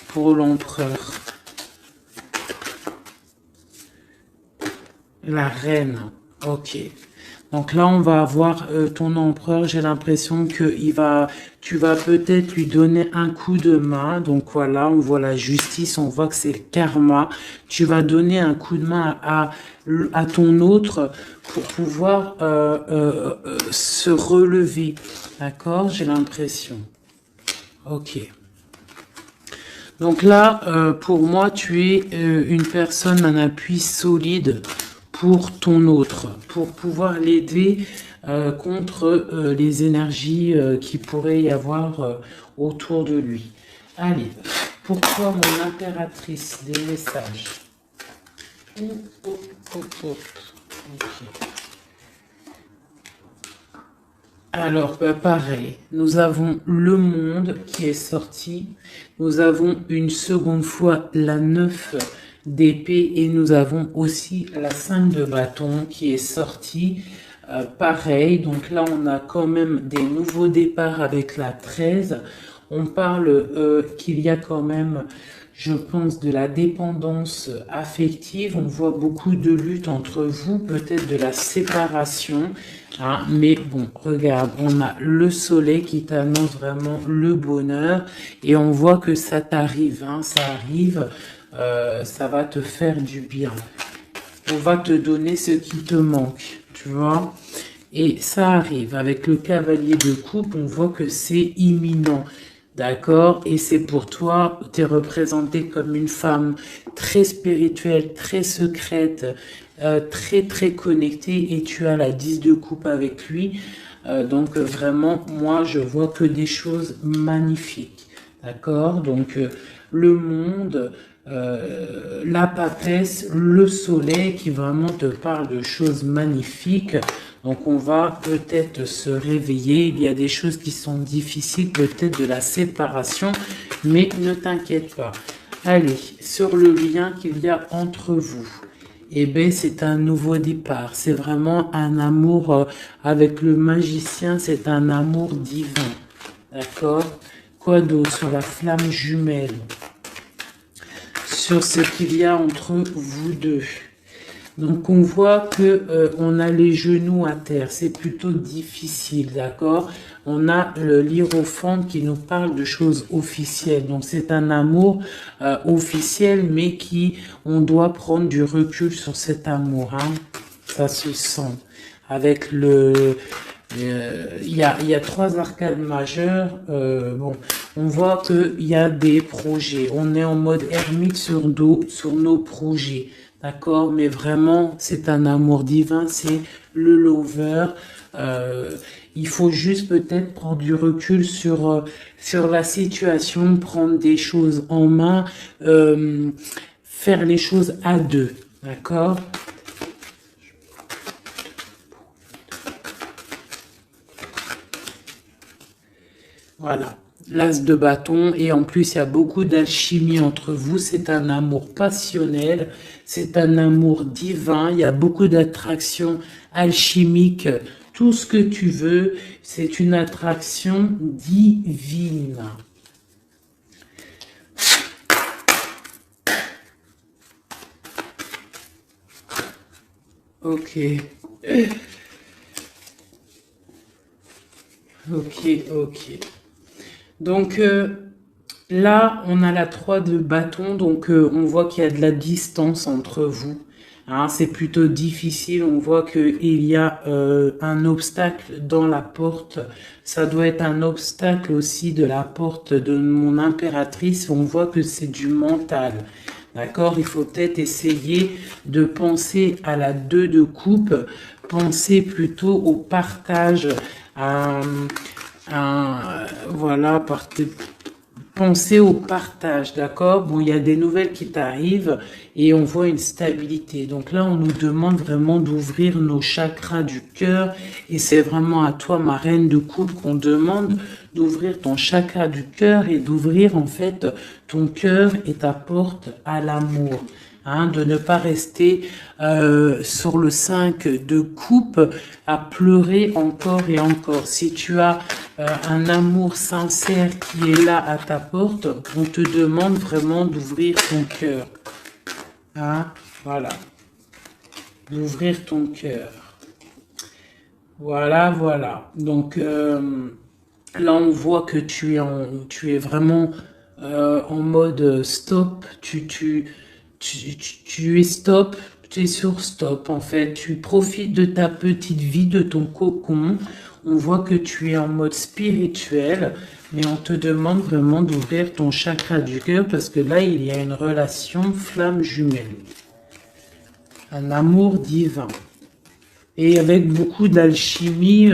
pour l'empereur? La reine. Ok. Donc là, on va avoir ton empereur. J'ai l'impression que tu vas peut-être lui donner un coup de main. Donc voilà, on voit la justice, on voit que c'est le karma. Tu vas donner un coup de main à ton autre pour pouvoir se relever. D'accord? J'ai l'impression. Ok. Donc là, pour moi, tu es une personne, un appui solide pour ton autre, pour pouvoir l'aider contre les énergies qui pourraient y avoir autour de lui. Allez, pourquoi mon impératrice des messages? Okay. Alors, pareil, nous avons le monde qui est sorti, nous avons une seconde fois la 9 d'épée et nous avons aussi la 5 de bâton qui est sortie. Pareil, donc là on a quand même des nouveaux départs avec la 13. On parle qu'il y a quand même, je pense, de la dépendance affective. On voit beaucoup de lutte entre vous, peut-être de la séparation. Hein, mais bon, regarde, on a le soleil qui t'annonce vraiment le bonheur. Et on voit que ça t'arrive, hein, ça arrive, ça va te faire du bien. On va te donner ce qui te manque, tu vois. Et ça arrive. Avec le cavalier de coupe, on voit que c'est imminent. D'accord? Et c'est pour toi, tu es représentée comme une femme très spirituelle, très secrète, très très connectée et tu as la 10 de coupe avec lui. Donc vraiment, moi, je vois que des choses magnifiques. D'accord? Donc le monde, la papesse, le soleil qui vraiment te parle de choses magnifiques. Donc on va peut-être se réveiller, il y a des choses qui sont difficiles, peut-être de la séparation, mais ne t'inquiète pas. Allez, sur le lien qu'il y a entre vous, eh bien c'est un nouveau départ, c'est vraiment un amour avec le magicien, c'est un amour divin. D'accord? Quoi d'autre sur la flamme jumelle? Sur ce qu'il y a entre vous deux. Donc on voit que on a les genoux à terre, c'est plutôt difficile, d'accord? On a le l'hiérophante qui nous parle de choses officielles. Donc c'est un amour officiel, mais on doit prendre du recul sur cet amour, hein? Ça se sent. Avec il y a 3 arcades majeures. Bon, on voit qu'il y a des projets. On est en mode ermite sur nos projets. D'accord, mais vraiment, c'est un amour divin, c'est le lover. Il faut juste peut-être prendre du recul sur la situation, prendre des choses en main, faire les choses à deux. D'accord? Voilà. L'as de bâton et en plus il y a beaucoup d'alchimie entre vous, c'est un amour passionnel, c'est un amour divin, il y a beaucoup d'attraction alchimique, tout ce que tu veux, c'est une attraction divine. Ok. Ok. Donc là, on a la 3 de bâton, donc on voit qu'il y a de la distance entre vous. Hein, c'est plutôt difficile, on voit qu'il y a un obstacle dans la porte. Ça doit être un obstacle aussi de la porte de mon impératrice. On voit que c'est du mental. D'accord? Il faut peut-être essayer de penser à la 2 de coupe, penser plutôt au partage, voilà, penser au partage, d'accord? Bon, il y a des nouvelles qui t'arrivent et on voit une stabilité. Donc là, on nous demande vraiment d'ouvrir nos chakras du cœur et c'est vraiment à toi, ma reine de coupe, qu'on demande d'ouvrir ton chakra du cœur et d'ouvrir en fait ton cœur et ta porte à l'amour. Hein, de ne pas rester sur le 5 de coupe à pleurer encore et encore. Si tu as un amour sincère qui est là à ta porte, on te demande vraiment d'ouvrir ton cœur. Hein, voilà. D'ouvrir ton cœur. Voilà, voilà. Donc là, on voit que tu es vraiment en mode stop. Tu es stop. Tu es sur stop en fait. Tu profites de ta petite vie, de ton cocon. On voit que tu es en mode spirituel, mais on te demande vraiment d'ouvrir ton chakra du cœur parce que là, il y a une relation flamme jumelle. Un amour divin. Et avec beaucoup d'alchimie,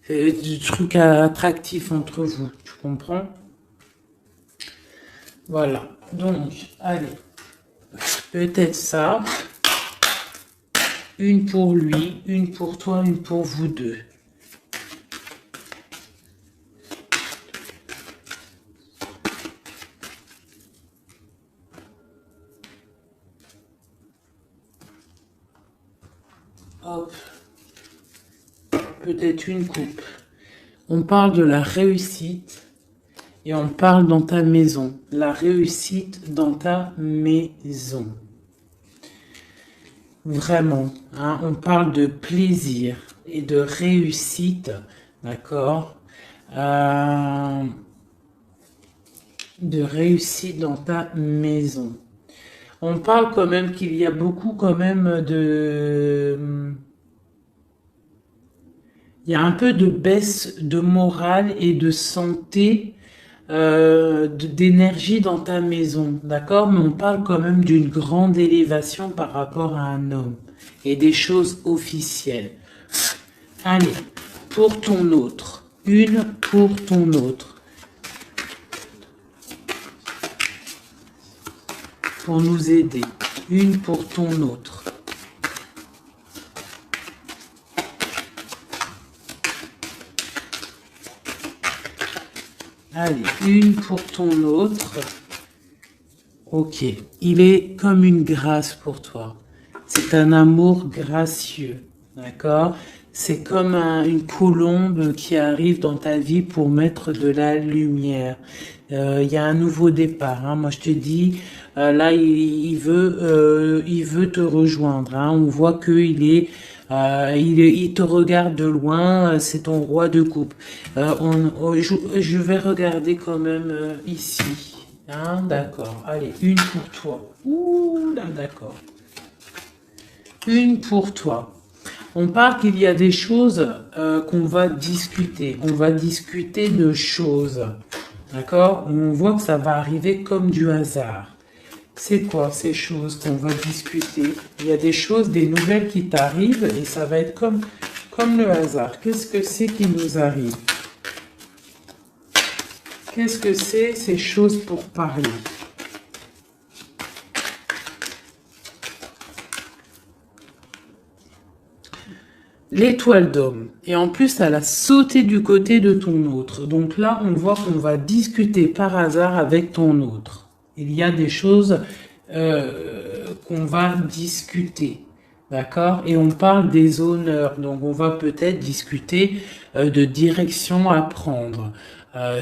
du truc attractif entre vous. Tu comprends? Voilà. Donc, allez. Peut-être ça. Une pour lui, une pour toi, une pour vous deux. Hop. Peut-être une coupe. On parle de la réussite et on parle dans ta maison. La réussite dans ta maison. Vraiment, hein, on parle de plaisir et de réussite, d'accord? De réussite dans ta maison. On parle quand même qu'il y a beaucoup quand même de... Il y a un peu de baisse de morale et de santé, d'énergie dans ta maison, d'accord? Mais on parle quand même d'une grande élévation par rapport à un homme et des choses officielles. Allez, pour ton autre. Une pour ton autre. Pour nous aider. Une pour ton autre. Allez, une pour ton autre. Ok, il est comme une grâce pour toi. C'est un amour gracieux, d'accord? C'est comme une colombe qui arrive dans ta vie pour mettre de la lumière. Il y a un nouveau départ. Hein. Moi, je te dis, là, il veut te rejoindre. Hein. On voit qu'il est... il te regarde de loin, c'est ton roi de coupe. Je vais regarder quand même ici. Hein, d'accord. Allez, une pour toi. Ouh là, d'accord. Une pour toi. On parle qu'il y a des choses qu'on va discuter. On va discuter de choses. D'accord? On voit que ça va arriver comme du hasard. C'est quoi ces choses qu'on va discuter? Il y a des choses, des nouvelles qui t'arrivent et ça va être comme le hasard. Qu'est-ce que c'est qui nous arrive? Qu'est-ce que c'est ces choses pour parler? L'étoile d'homme. Et en plus, elle a sauté du côté de ton autre. Donc là, on voit qu'on va discuter par hasard avec ton autre. Il y a des choses qu'on va discuter. D'accord? Et on parle des honneurs. Donc on va peut-être discuter de direction à prendre.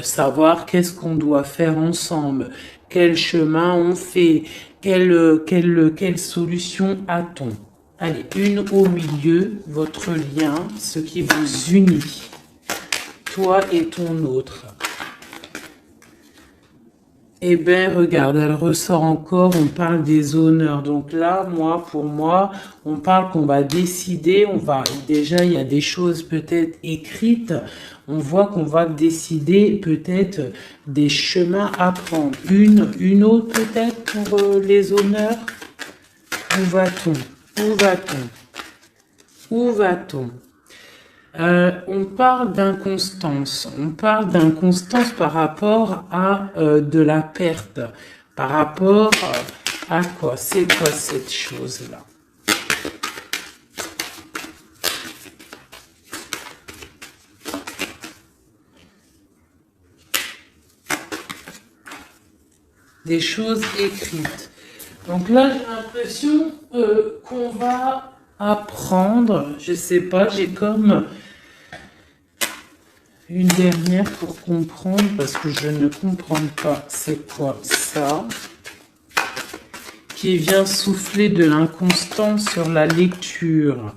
Savoir qu'est-ce qu'on doit faire ensemble. Quel chemin on fait. Quelle solution a-t-on? Allez, une au milieu, votre lien, ce qui vous unit, toi et ton autre. Eh bien, regarde, elle ressort encore, on parle des honneurs. Donc là, pour moi, on parle qu'on va décider, déjà, il y a des choses peut-être écrites, on voit qu'on va décider peut-être des chemins à prendre. Une autre peut-être pour les honneurs. Où va-t-on? Où va-t-on? Où va-t-on? On parle d'inconstance. On parle d'inconstance par rapport à de la perte. Par rapport à quoi? C'est quoi cette chose-là? des choses écrites. Donc là, j'ai l'impression qu'on va apprendre, je sais pas, j'ai comme une dernière pour comprendre, parce que je ne comprends pas c'est quoi ça, qui vient souffler de l'inconstance sur la lecture.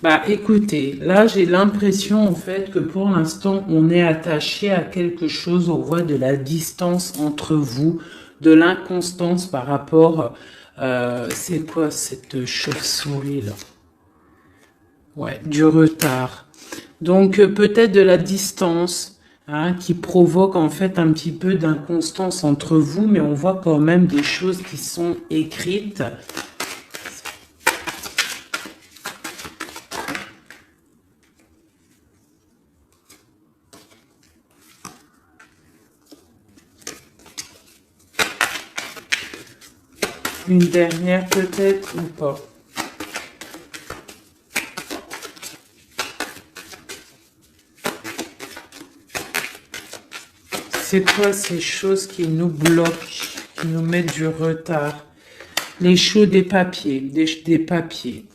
Bah écoutez, là j'ai l'impression en fait que pour l'instant on est attaché à quelque chose, on voit de la distance entre vous, de l'inconstance par rapport, c'est quoi cette chauve-souris là? Ouais, du retard. Donc peut-être de la distance hein, qui provoque en fait un petit peu d'inconstance entre vous, mais on voit quand même des choses qui sont écrites. Une dernière peut-être ou pas. C'est quoi ces choses qui nous bloquent, qui nous mettent du retard? Les choses des papiers, des papiers.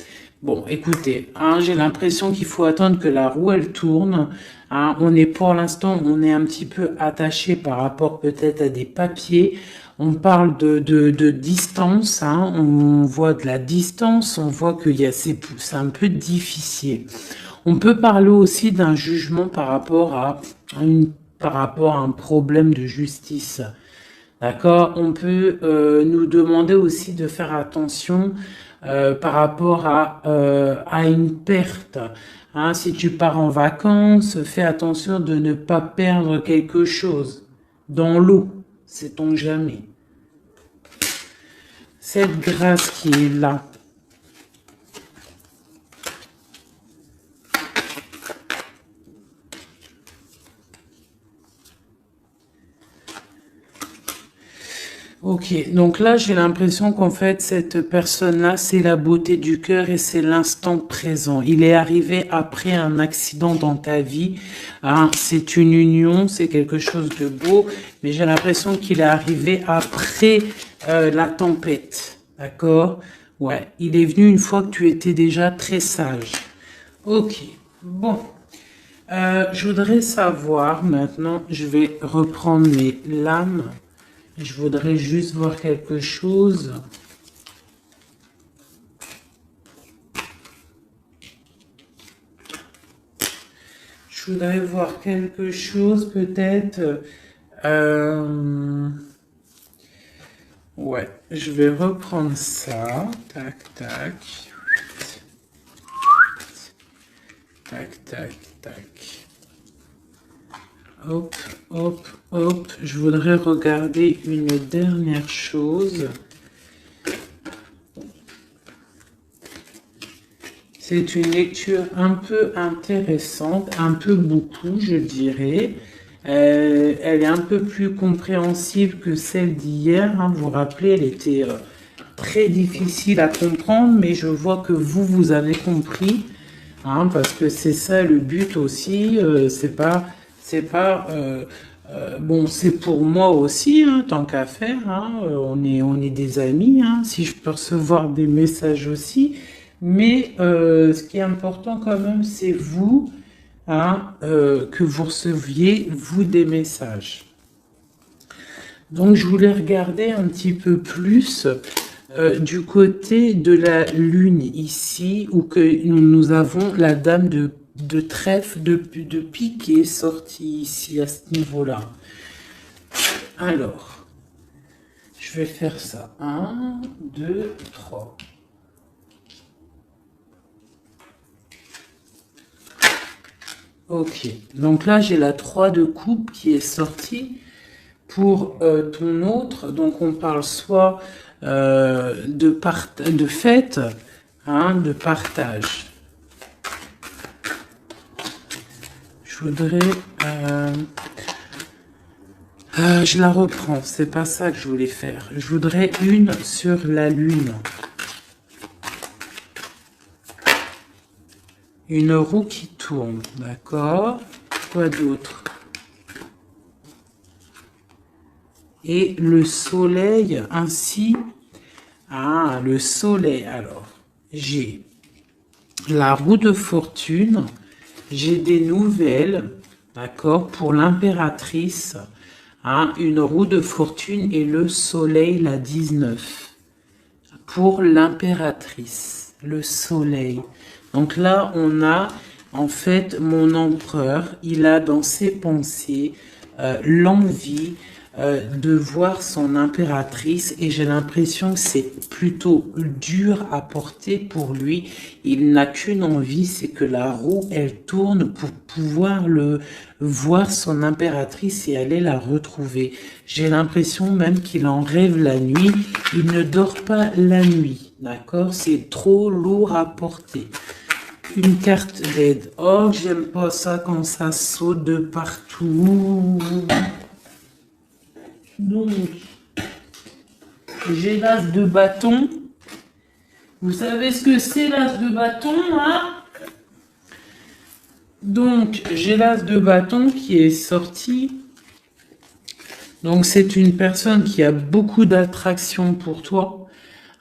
Bon, écoutez, hein, j'ai l'impression qu'il faut attendre que la roue elle tourne. Hein, on est pour l'instant, on est un petit peu attaché par rapport peut-être à des papiers. On parle de distance, hein, on voit de la distance, on voit qu'il y a c'est un peu difficile. On peut parler aussi d'un jugement par rapport à par rapport à un problème de justice. D'accord? On peut nous demander aussi de faire attention par rapport à une perte. Hein, si tu pars en vacances, fais attention de ne pas perdre quelque chose dans l'eau. Sait-on jamais. Cette grâce qui est là. Ok, donc là j'ai l'impression qu'en fait cette personne-là c'est la beauté du cœur et c'est l'instant présent. Il est arrivé après un accident dans ta vie, hein, c'est une union, c'est quelque chose de beau, mais j'ai l'impression qu'il est arrivé après la tempête, d'accord? Ouais, il est venu une fois que tu étais déjà très sage. Ok, bon. Je voudrais savoir maintenant, je vais reprendre mes lames. Je voudrais juste voir quelque chose. Je voudrais voir quelque chose peut-être. Ouais, je vais reprendre ça. Tac, tac. Tac, tac, tac. Hop, hop, hop. Je voudrais regarder une dernière chose. C'est une lecture un peu intéressante, un peu beaucoup, je dirais. Elle est un peu plus compréhensible que celle d'hier. Hein. Vous vous rappelez, elle était très difficile à comprendre, mais je vois que vous avez compris. Hein, parce que c'est ça le but aussi. Bon, c'est pour moi aussi, hein, tant qu'à faire. Hein, on est des amis. Hein, si je peux recevoir des messages aussi. Mais ce qui est important quand même, c'est vous, hein, que vous receviez, vous, des messages. Donc, je voulais regarder un petit peu plus du côté de la lune ici, où que nous avons la dame de trèfle, de pique qui est sortie ici, à ce niveau-là. Alors, je vais faire ça. 1, 2, 3. Ok, donc là j'ai la 3 de coupe qui est sortie pour ton autre. Donc on parle soit de fête, hein, de partage. Je voudrais... je la reprends, c'est pas ça que je voulais faire. Je voudrais une sur la lune. Une roue qui tourne, d'accord. Quoi d'autre? et le soleil ainsi. Ah, le soleil. Alors, j'ai la roue de fortune, j'ai des nouvelles, d'accord, pour l'impératrice, hein, une roue de fortune et le soleil, la 19. Pour l'impératrice, le soleil. Donc là, on a en fait mon empereur, il a dans ses pensées l'envie de voir son impératrice et j'ai l'impression que c'est plutôt dur à porter pour lui. Il n'a qu'une envie, c'est que la roue, elle tourne pour pouvoir voir son impératrice et aller la retrouver. J'ai l'impression même qu'il en rêve la nuit. Il ne dort pas la nuit, d'accord? C'est trop lourd à porter. Une carte d'aide. Oh, j'aime pas ça quand ça saute de partout. Donc, j'ai l'as de bâton. Vous savez ce que c'est l'as de bâton, hein? Donc, j'ai l'as de bâton qui est sorti. Donc, c'est une personne qui a beaucoup d'attraction pour toi,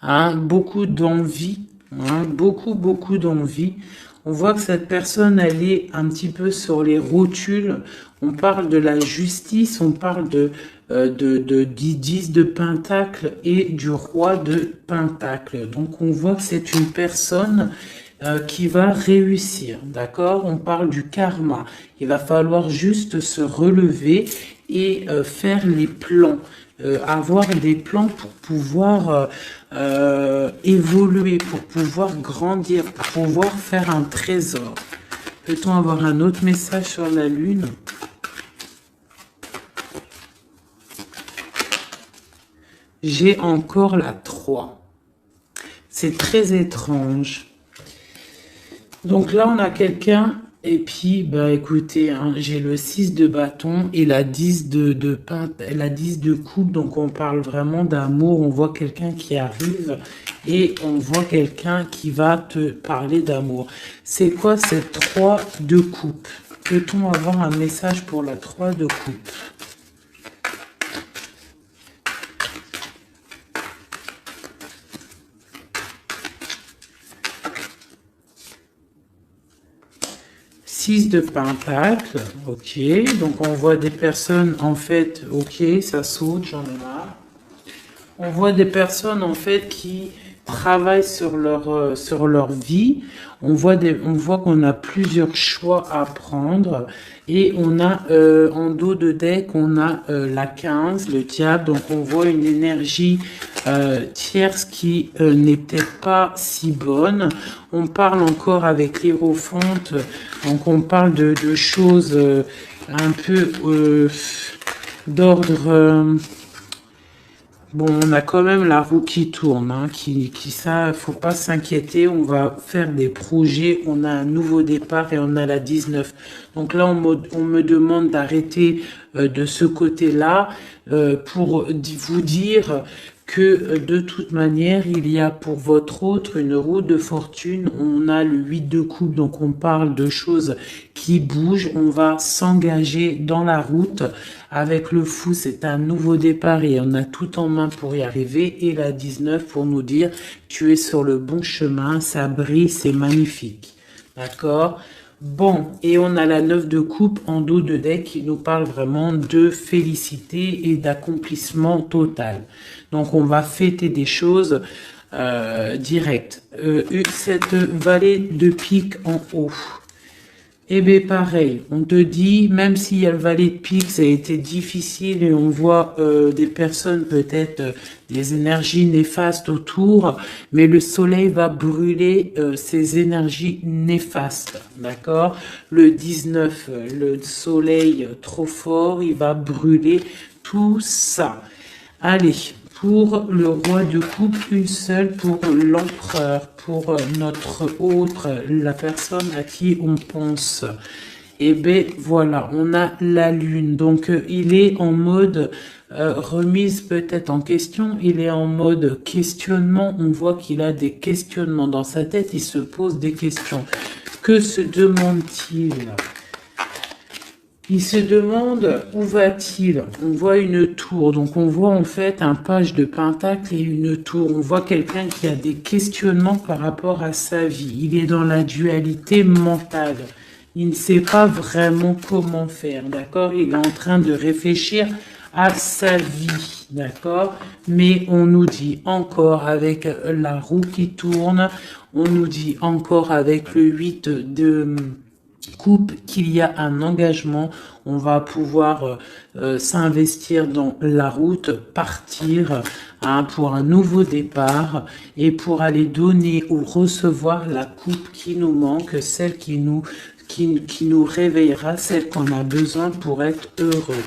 hein, beaucoup d'envie, hein, beaucoup d'envie. On voit que cette personne, elle est un petit peu sur les rotules. On parle de la justice, on parle du 10 de Pentacle et du roi de Pentacle. Donc, on voit que c'est une personne qui va réussir, d'accord? On parle du karma. Il va falloir juste se relever et faire les plans. Avoir des plans pour pouvoir évoluer, pour pouvoir grandir, pour pouvoir faire un trésor. Peut-on avoir un autre message sur la lune? J'ai encore la 3. C'est très étrange. Donc là, on a quelqu'un, et puis, bah écoutez, hein, j'ai le 6 de bâton et la 10 la 10 de coupe, donc on parle vraiment d'amour, on voit quelqu'un qui arrive et on voit quelqu'un qui va te parler d'amour. C'est quoi cette 3 de coupe? Peut-on avoir un message pour la 3 de coupe? De Pentacle, ok, donc on voit des personnes en fait, ok, ça saute, j'en ai marre. On voit des personnes en fait qui travaillent sur leur vie. On voit qu'on a plusieurs choix à prendre et on a en dos de deck on a la 15, le diable. Donc on voit une énergie tierce qui n'est peut-être pas si bonne. On parle encore avec l'Hiérophante, donc on parle de choses un peu d'ordre. Bon, on a quand même la roue qui tourne, hein, ça, faut pas s'inquiéter, on va faire des projets, on a un nouveau départ et on a la 19. Donc là, on me demande d'arrêter de ce côté-là pour vous dire que de toute manière, il y a pour votre autre une roue de fortune, on a le 8 de coupe, donc on parle de choses qui bougent, on va s'engager dans la route. Avec le fou, c'est un nouveau départ et on a tout en main pour y arriver. Et la 19 pour nous dire, tu es sur le bon chemin, ça brille, c'est magnifique. D'accord? Bon, et on a la 9 de coupe en dos de deck qui nous parle vraiment de félicité et d'accomplissement total. Donc on va fêter des choses directes. Cette vallée de pique en haut. Eh bien, pareil, on te dit, même s'il y a le valet de pique, ça a été difficile et on voit des personnes, peut-être des énergies néfastes autour, mais le soleil va brûler ces énergies néfastes, d'accord? Le 19, le soleil trop fort, il va brûler tout ça. Allez, pour le roi de coupe, une seule pour l'empereur, pour notre autre, la personne à qui on pense. Et bien voilà, on a la lune. Donc il est en mode remise peut-être en question, il est en mode questionnement. On voit qu'il a des questionnements dans sa tête, il se pose des questions. Que se demande-t-il? Il se demande où va-t-il. On voit une tour, donc on voit en fait un page de pentacle et une tour. On voit quelqu'un qui a des questionnements par rapport à sa vie. Il est dans la dualité mentale. Il ne sait pas vraiment comment faire, d'accord? Il est en train de réfléchir à sa vie, d'accord? Mais on nous dit encore avec la roue qui tourne, on nous dit encore avec le 8 de coupe qu'il y a un engagement, on va pouvoir s'investir dans la route, partir pour un nouveau départ et pour aller donner ou recevoir la coupe qui nous manque, celle qui nous réveillera, celle qu'on a besoin pour être heureux.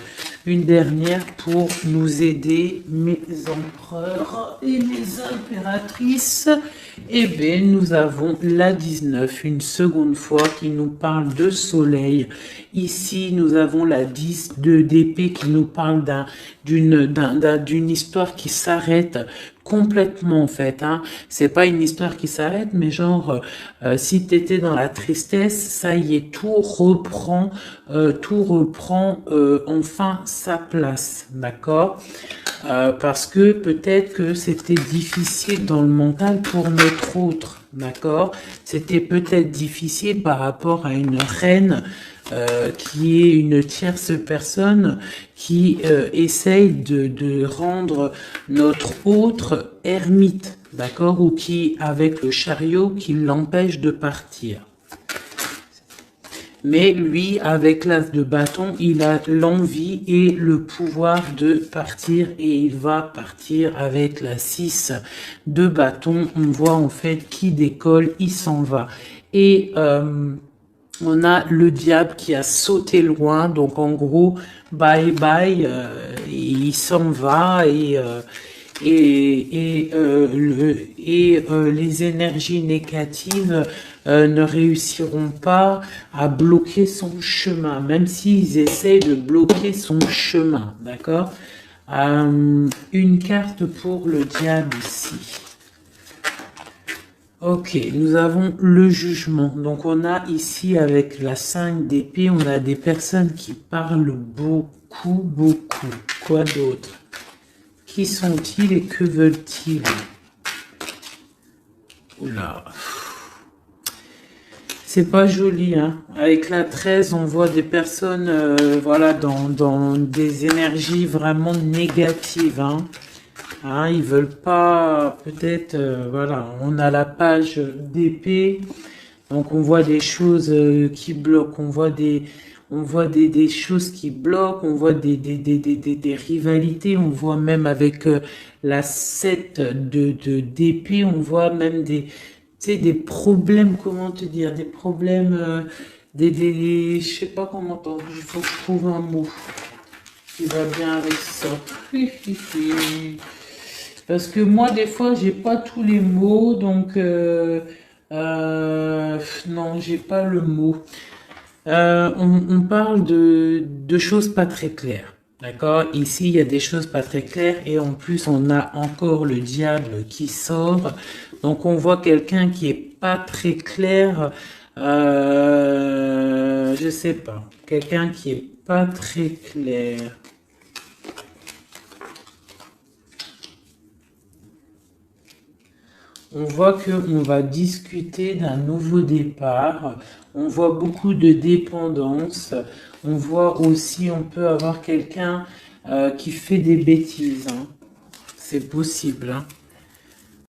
Une dernière pour nous aider, mes empereurs et mes impératrices. Eh bien, nous avons la 19, une seconde fois, qui nous parle de soleil. Ici, nous avons la 10 d'épée qui nous parle d'une histoire qui s'arrête complètement en fait. Hein. C'est pas une histoire qui s'arrête, mais genre si tu étais dans la tristesse, ça y est, tout reprend enfin sa place, d'accord? Parce que peut-être que c'était difficile dans le mental pour notre autre, d'accord? C'était peut-être difficile par rapport à une reine qui est une tierce personne qui essaye de rendre notre autre ermite, d'accord? Ou qui, avec le chariot, qui l'empêche de partir. Mais lui, avec l'as de bâton, il a l'envie et le pouvoir de partir et il va partir avec la 6 de bâton. On voit en fait qui décolle, il s'en va. Et on a le diable qui a sauté loin, donc en gros, bye bye, il s'en va et les énergies négatives ne réussiront pas à bloquer son chemin, même s'ils essayent de bloquer son chemin, d'accord? Une carte pour le diable ici. Ok, nous avons le jugement. Donc on a ici avec la 5 d'épée, on a des personnes qui parlent beaucoup, beaucoup. Quoi d'autre? Qui sont-ils et que veulent-ils? Oula. C'est pas joli, hein. Avec la 13, on voit des personnes, voilà, dans des énergies vraiment négatives, hein. Hein, ils veulent pas, peut-être, voilà, on a la page d'épée, donc on voit des choses qui bloquent, on voit des choses qui bloquent, on voit des rivalités, on voit même avec la 7 d'épée, on voit même tu sais, des problèmes, comment te dire, des problèmes, je sais pas comment il faut que je trouve un mot qui va bien avec ça. Parce que moi, des fois, j'ai pas tous les mots, donc non, j'ai pas le mot. On parle de choses pas très claires, d'accord? Ici, il y a des choses pas très claires et en plus, on a encore le diable qui sort. Donc, on voit quelqu'un qui est pas très clair. Je sais pas. Quelqu'un qui est pas très clair. On voit qu'on va discuter d'un nouveau départ. On voit beaucoup de dépendance. On voit aussi, on peut avoir quelqu'un qui fait des bêtises. Hein. C'est possible. Hein.